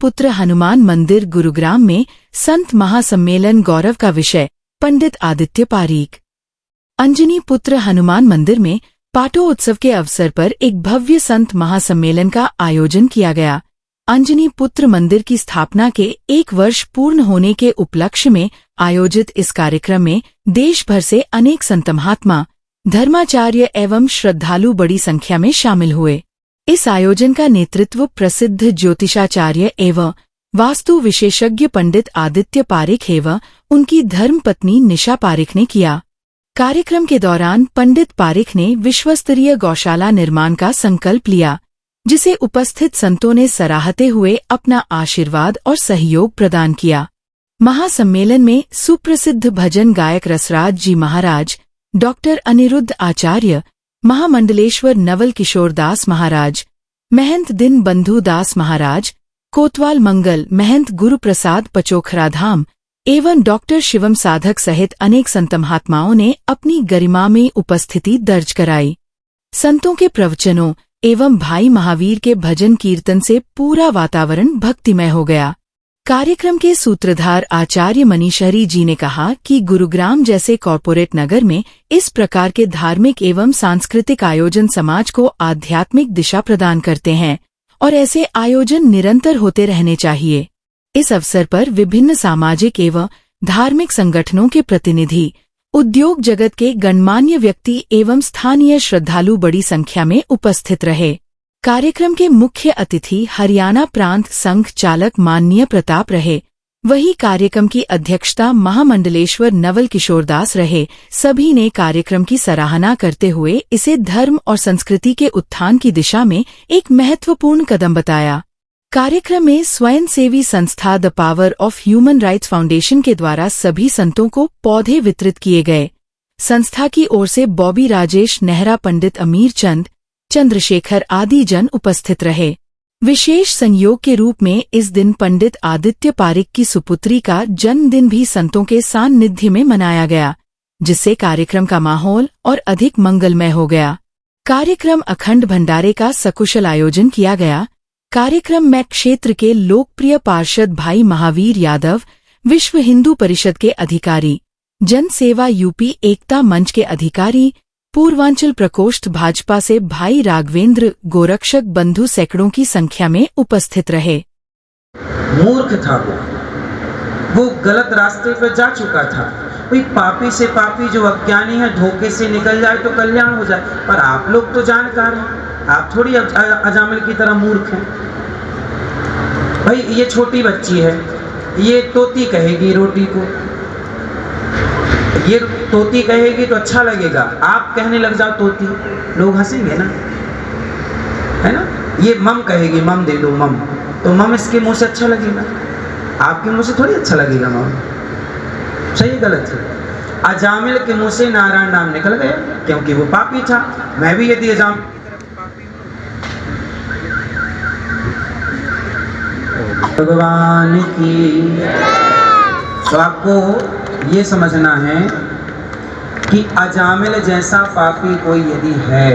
पुत्र हनुमान मंदिर गुरुग्राम में संत महासम्मेलन गौरव का विषय पंडित आदित्य पारीक। अंजनी पुत्र हनुमान मंदिर में पाटोत्सव के अवसर पर एक भव्य संत महासम्मेलन का आयोजन किया गया। अंजनी पुत्र मंदिर की स्थापना के 1 वर्ष पूर्ण होने के उपलक्ष्य में आयोजित इस कार्यक्रम में देश भर से अनेक संत महात्मा, धर्माचार्य एवं श्रद्धालु बड़ी संख्या में शामिल हुए। इस आयोजन का नेतृत्व प्रसिद्ध ज्योतिषाचार्य एवं वास्तु विशेषज्ञ पंडित आदित्य पारीक एवं उनकी धर्मपत्नी निशा पारीक ने किया। कार्यक्रम के दौरान पंडित पारीक ने विश्वस्तरीय गौशाला निर्माण का संकल्प लिया, जिसे उपस्थित संतों ने सराहते हुए अपना आशीर्वाद और सहयोग प्रदान किया। महासम्मेलन में सुप्रसिद्ध भजन गायक रसराज जी महाराज, डॉक्टर अनिरुद्ध आचार्य, महामंडलेश्वर नवल किशोर दास महाराज, महंत दिन बंधु दास महाराज, कोतवाल मंगल महंत गुरु प्रसाद पचोखरा धाम एवं डॉक्टर शिवम साधक सहित अनेक संत महात्माओं ने अपनी गरिमा में उपस्थिति दर्ज कराई। संतों के प्रवचनों एवं भाई महावीर के भजन कीर्तन से पूरा वातावरण भक्तिमय हो गया। कार्यक्रम के सूत्रधार आचार्य मनीषहरी जी ने कहा कि गुरुग्राम जैसे कॉरपोरेट नगर में इस प्रकार के धार्मिक एवं सांस्कृतिक आयोजन समाज को आध्यात्मिक दिशा प्रदान करते हैं और ऐसे आयोजन निरंतर होते रहने चाहिए। इस अवसर पर विभिन्न सामाजिक एवं धार्मिक संगठनों के प्रतिनिधि, उद्योग जगत के गणमान्य व्यक्ति एवं स्थानीय श्रद्धालु बड़ी संख्या में उपस्थित रहे। कार्यक्रम के मुख्य अतिथि हरियाणा प्रांत संघ चालक माननीय प्रताप रहे। वही कार्यक्रम की अध्यक्षता महामंडलेश्वर नवल किशोर दास रहे। सभी ने कार्यक्रम की सराहना करते हुए इसे धर्म और संस्कृति के उत्थान की दिशा में एक महत्वपूर्ण कदम बताया। कार्यक्रम में स्वयंसेवी संस्था the power of human rights foundation के द्वारा सभी संतों को पौधे वितरित किए गए। संस्था की ओर से बॉबी राजेश नेहरा, पंडित अमीर चंद, चंद्रशेखर आदि जन उपस्थित रहे। विशेष संयोग के रूप में इस दिन पंडित आदित्य पारीक की सुपुत्री का जन्मदिन भी संतों के सान्निध्य में मनाया गया, जिससे कार्यक्रम का माहौल और अधिक मंगलमय हो गया। कार्यक्रम अखंड भंडारे का सकुशल आयोजन किया गया। कार्यक्रम में क्षेत्र के लोकप्रिय पार्षद भाई महावीर यादव, विश्व हिंदू परिषद के अधिकारी, जन सेवा यूपी एकता मंच के अधिकारी, पूर्वांचल प्रकोष्ठ भाजपा से भाई राघवेंद्र, गोरक्षक बंधु सैकड़ों की संख्या में उपस्थित रहे। मूर्ख था वो गलत रास्ते पर जा चुका था। कोई पापी से पापी जो अज्ञानी है धोखे से निकल जाए तो कल्याण हो जाए, पर आप लोग तो जानकार हैं, आप थोड़ी अजामिल की तरह मूर्ख हैं। भाई ये छोटी बच्ची है, ये तोती कहेगी रोटी को, ये तोती कहेगी तो अच्छा लगेगा। आप कहने लग जाओ तोती, लोग हंसेंगे ना, है ना। ये मम कहेगी, मम दे दो मम, तो मम इसके मुंह से अच्छा लगेगा, आपके मुंह से थोड़ी अच्छा लगेगा मम। सही गलत है। अजामिल के मुंह से नारायण नाम निकल गया क्योंकि वो पापी था। मैं भी यदि अजामिल भगवान की, तो आपको ये समझना है कि अजामिल जैसा पापी कोई यदि है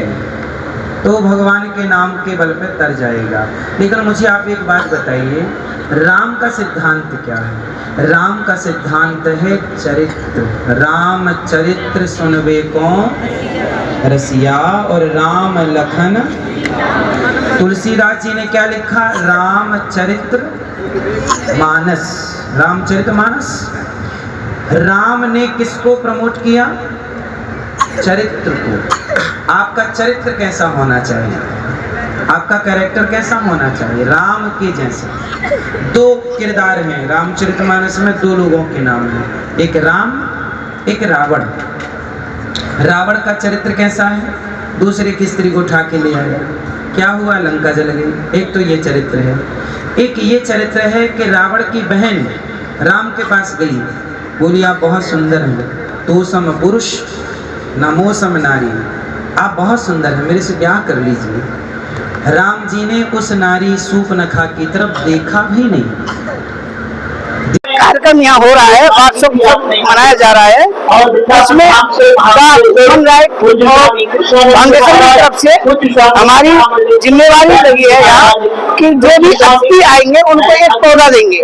तो भगवान के नाम के बल पे तर जाएगा। लेकिन मुझे आप एक बात बताइए, राम का सिद्धांत क्या है? राम का सिद्धांत है चरित्र। राम चरित्र सुनबे को रसिया, और राम लखन। तुलसीदास जी ने क्या लिखा? रामचरित्र मानस। रामचरित्र मानस। राम ने किसको प्रमोट किया? चरित्र को। आपका चरित्र कैसा होना चाहिए? आपका कैरेक्टर कैसा होना चाहिए? राम के जैसे। 2 किरदार हैं रामचरितमानस में, 2 लोगों के नाम हैं, एक राम, एक रावण। रावण का चरित्र कैसा है? दूसरे की स्त्री को उठा के ले आया, क्या हुआ? लंका जल गई। एक तो ये चरित्र है। एक ये चरित्र है कि रावण की बहन राम के पास गई, बोली आप बहुत सुंदर हैं, तो सम पुरुष नमो सम नारी, आप बहुत सुंदर हैं, मेरे से ब्याह कर लीजिए। राम जी ने उस नारी सूपनखा की तरफ देखा भी नहीं। कार्यक्रम यहाँ हो रहा है, वार्षिक मनाया जा रहा है और इसमें ह्यूमन राइट फाउंडेशन की तरफ से हमारी जिम्मेवारी लगी है यहाँ कि जो भी अतिथि आएंगे उनको एक पौधा देंगे,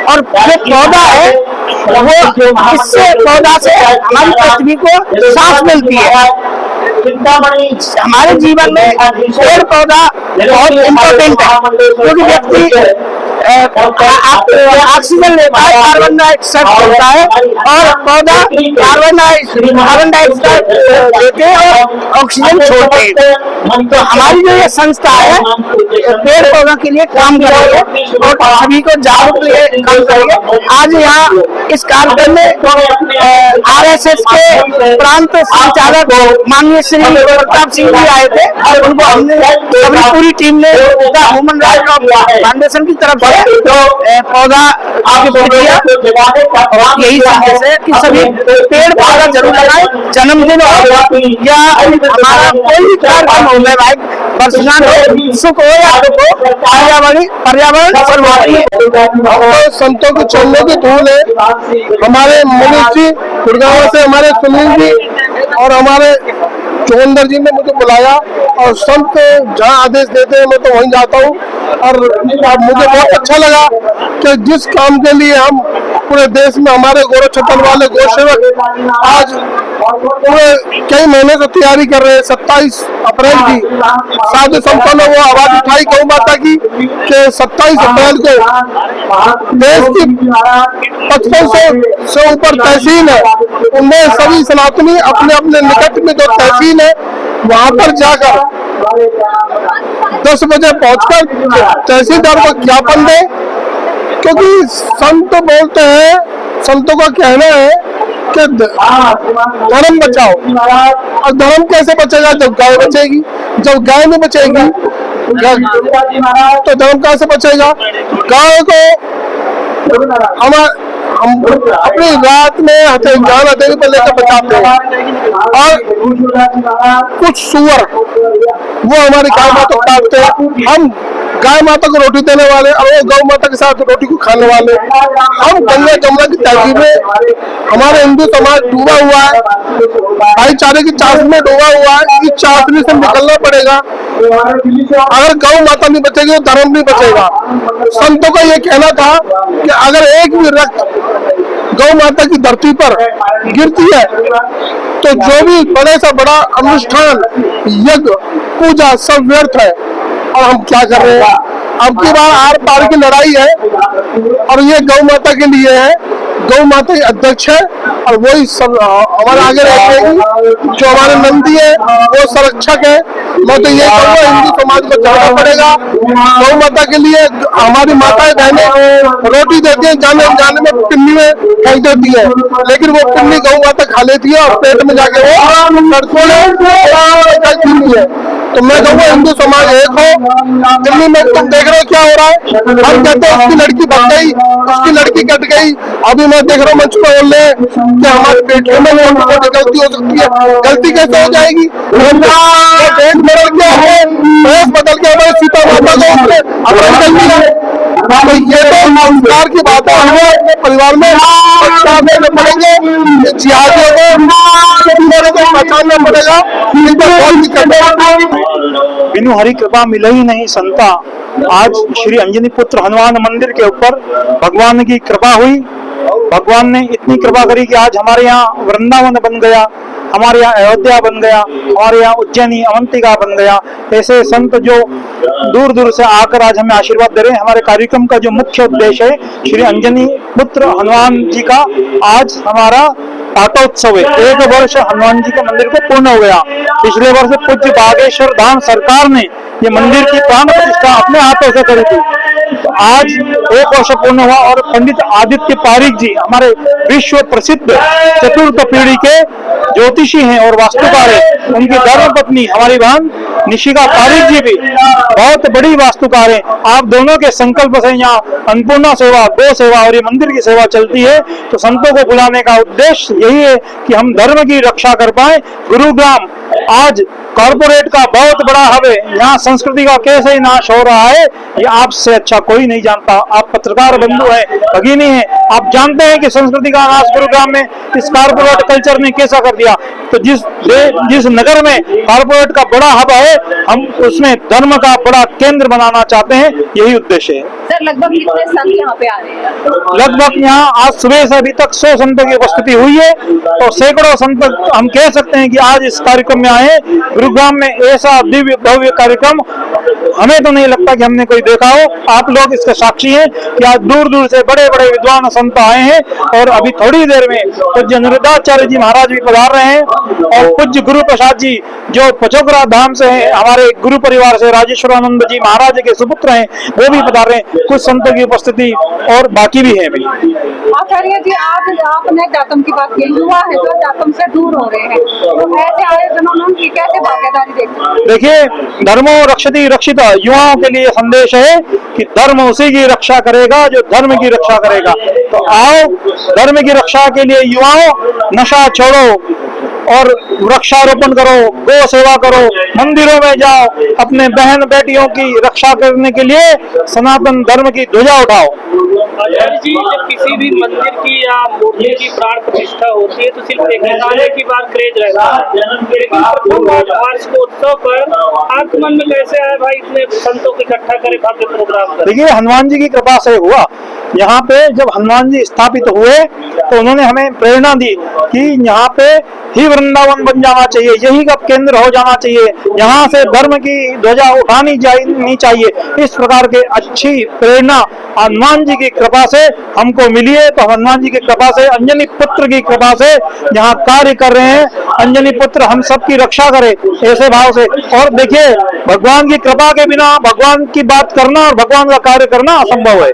और जो पौधा है वो इससे पौधा से हमारी पृथ्वी को सांस मिलती है। हमारे जीवन में पेड़ पौधा बहुत इम्पोर्टेंट है, क्योंकि व्यक्ति ऑक्सीजन लेता है, कार्बन डाइऑक्साइड छोड़ता है, और पौधा कार्बन डाइऑक्साइड लेते हैं और ऑक्सीजन छोड़ते हैं। तो हमारी जो ये संस्था है पेड़ पौधों के लिए काम करेंगे और सभी को जागरूक लिए काम करेंगे। आज यहाँ इस कार्यक्रम में RSS के प्रांत संचालक माननीय श्री प्रताप सिंह जी आए थे, और उनको हमने सभी पूरी टीम ने ह्यूमन राइट फाउंडेशन की तरफ से पौधा यही संदेश है कि सभी पेड़ पौधा जरूर लगाएं। जन्मदिन हो या हमारा कोई भी कार्यक्रम हो, भाई वर्षगांठ हो, सुख हो या दुख हो, पर्यावरण सर्वोपरि है। तो संतों के चरणों की धूल है। हमारे मनीष जी गुड़गांव से, हमारे सुनील जी और हमारे जोगिंदर जी ने मुझे बुलाया, और संत जहाँ आदेश देते हैं मैं तो वहीं जाता हूँ। और मुझे बहुत अच्छा लगा कि जिस काम के लिए हम पूरे देश में हमारे गौरव छतन वाले गौ सेवक आज पूरे कई महीने से तैयारी कर रहे हैं। 27 अप्रैल की साधु संतों ने वो आवाज उठाई गौ माता की कि 27 अप्रैल को देश की 5500 से ऊपर तहसील है, उनमें सभी सनातनी अपने अपने निकट में जो तहसील है वहां पर जाकर 10 बजे पहुंचकर तहसीलदार को ज्ञापन दे, क्योंकि संत बोलते हैं, संतों का कहना है कि धर्म बचाओ। और धर्म कैसे बचेगा जब गाय बचेगी? जब गाय नहीं बचेगी तो धर्म कहाँ से बचेगा? गाय को हम अपनी रात में ज्ञान हथेली पर लेकर बचाते हैं, और कुछ सुअर वो हमारी गाय माता को काटते हैं। हम गाय माता को रोटी देने वाले और वो गौ माता के साथ रोटी को खाने वाले। हम गंगा जमुना की तहजीब में हमारे हिंदू समाज डूबा हुआ है, भाईचारे की चाशनी में डूबा हुआ है। इस चाशनी से निकलना पड़ेगा। अगर गौ माता नहीं बचेगी तो धर्म नहीं बचेगा। संतों का ये कहना था कि अगर एक भी रक्त गौ माता की धरती पर गिरती है तो जो भी बड़े से बड़ा अनुष्ठान, यज्ञ, पूजा सब व्यर्थ है। और हम क्या कर रहे हैं? अब की बार आर पार की लड़ाई है, और ये गौ माता के लिए है। गौ माता अध्यक्ष है और वही सब हमारे आगे रहेगी। जो हमारे नंदी है वो संरक्षक है। मैं तो ये कहूँगा हिंदू समाज को जाना पड़ेगा। गौ माता के लिए हमारी माताएं बहनें रोटी देती है, जाने जाने में पिन्नी में फेंक देती है, लेकिन वो पिन्नी गौ माता खा लेती है और पेट में जाके वो लड़कों है। तो मैं कहूँगा हिंदू समाज एक हो। दिल्ली में तुम देख रहे हो क्या हो रहा है? हम कहते हैं उसकी लड़की बच गई, उसकी लड़की कट गई। अभी मैं देख रहा हूँ मंच पर बोल रहे हैं कि हमारे बेटे में गलती हो सकती है। गलती कैसे हो जाएगी? डेट बदल के है, बदल के हमारे सीता माता को अपनी गलती है। तो ये तो संस्कार की बात है। हमें अपने परिवार में देने पड़ेंगे, जिहादियों को पहचानना पड़ेगा। बिनु हरि कृपा मिले ही नहीं संता। आज श्री अंजनी पुत्र हनुमान मंदिर के ऊपर भगवान की कृपा हुई। भगवान ने इतनी कृपा करी कि आज हमारे यहाँ वृंदावन बन गया, हमारे यहाँ अयोध्या बन गया, हमारे यहाँ उज्जैनी अवंतिका बन गया। ऐसे संत जो दूर दूर से आकर आज हमें आशीर्वाद दे रहे हैं। हमारे कार्यक्रम का जो मुख्य उद्देश्य है श्री अंजनी पुत्र हनुमान जी का आज हमारा पाटोत्सव है। 1 वर्ष हनुमान जी के मंदिर को पूर्ण हो गया। पिछले वर्ष पूज्य बागेश्वर धाम सरकार ने ये मंदिर की प्राण प्रतिष्ठा अपने हाथों से करी थी। तो आज 1 वर्ष पूर्ण हुआ, और पंडित आदित्य पारीक जी हमारे विश्व प्रसिद्ध चतुर्थ पीढ़ी के ज्योतिषी हैं और वास्तुकार हैं। उनकी धर्मपत्नी हमारी बहन निशिका पारीक जी भी बहुत बड़ी वास्तुकार है। आप दोनों के संकल्प से यहाँ अन्नपूर्णा सेवा, गौ सेवा और ये मंदिर की सेवा चलती है। तो संतों को बुलाने का उद्देश्य यही है कि हम धर्म की रक्षा कर पाए। गुरुग्राम आज कॉर्पोरेट का बहुत बड़ा हब है, यहाँ संस्कृति का कैसे नाश हो रहा है ये आपसे अच्छा कोई नहीं जानता। आप पत्रकार बंधु हैं, भगिनी हैं, आप जानते हैं कि संस्कृति का नाश गुरुग्राम में इस कॉर्पोरेट कल्चर ने कैसा कर दिया। तो जिस नगर में कॉर्पोरेट का बड़ा हब है, हम उसमें धर्म का बड़ा केंद्र बनाना चाहते हैं, यही उद्देश्य है। सर लगभग कितने संत यहाँ पे आ रहे हैं? लगभग यहाँ आज सुबह से अभी तक 100 संतों की उपस्थिति हुई है और सैकड़ों संत हम कह सकते हैं कि आज इस कार्यक्रम में आए। गुरुग्राम में ऐसा दिव्य भव्य कार्यक्रम हमें तो नहीं लगता कि हमने कोई देखा हो। आप लोग इसके साक्षी हैं कि आज दूर दूर से बड़े बड़े विद्वान संत आए हैं और अभी थोड़ी देर में पूज्य अनिरुद्धाचार्य जी महाराज भी पधार रहे हैं और पूज्य गुरु प्रसाद जी जो पचोकरा धाम से हैं, हमारे गुरु परिवार से राजेश्वरानंद जी महाराज के सुपुत्र हैं, वो भी पधार रहे हैं। कुछ संतों की उपस्थिति और बाकी भी है भी। आचार्य जी आज आपने जातम की बात की, युवा है जो जातम से दूर हो रहे हैं, तो ऐसे आयोजनों में उनकी कैसे भागीदारी देखते हैं? देखिए, धर्मो रक्षति रक्षिता युवाओं के लिए संदेश है कि धर्म उसी की रक्षा करेगा जो धर्म की रक्षा करेगा। तो आओ धर्म की रक्षा के लिए युवाओं नशा छोड़ो और वृक्षारोपण करो, गौ सेवा करो, मंदिरों में जाओ, अपने बहन बेटियों की रक्षा करने के लिए सनातन धर्म की ध्वजा उठाओ। आचार्य जी जब किसी भी मंदिर की या मूर्ति की प्राण प्रतिष्ठा होती है तो सिर्फ देखने जाने की बार क्रेज रहता है, लेकिन प्रथम वार्षिकोत्सव पर आपके मन में कैसे आया भाई इतने संतों को इकट्ठा करे भव्य प्रोग्राम कर? देखिए, हनुमान जी की कृपा से हुआ। यहाँ पे जब हनुमान जी स्थापित हुए तो उन्होंने हमें प्रेरणा दी कि यहाँ पे ही वृंदावन बन जाना चाहिए, यही का केंद्र हो जाना चाहिए, यहाँ से धर्म की ध्वजा उठानी नहीं चाहिए। इस प्रकार के अच्छी प्रेरणा हनुमान जी की कृपा से हमको मिली है। तो हनुमान जी की कृपा से, अंजनी पुत्र की कृपा से यहाँ कार्य कर रहे हैं। अंजनी पुत्र हम सब की रक्षा करे ऐसे भाव से। और देखिए, भगवान की कृपा के बिना भगवान की बात करना और भगवान का कार्य करना असंभव है।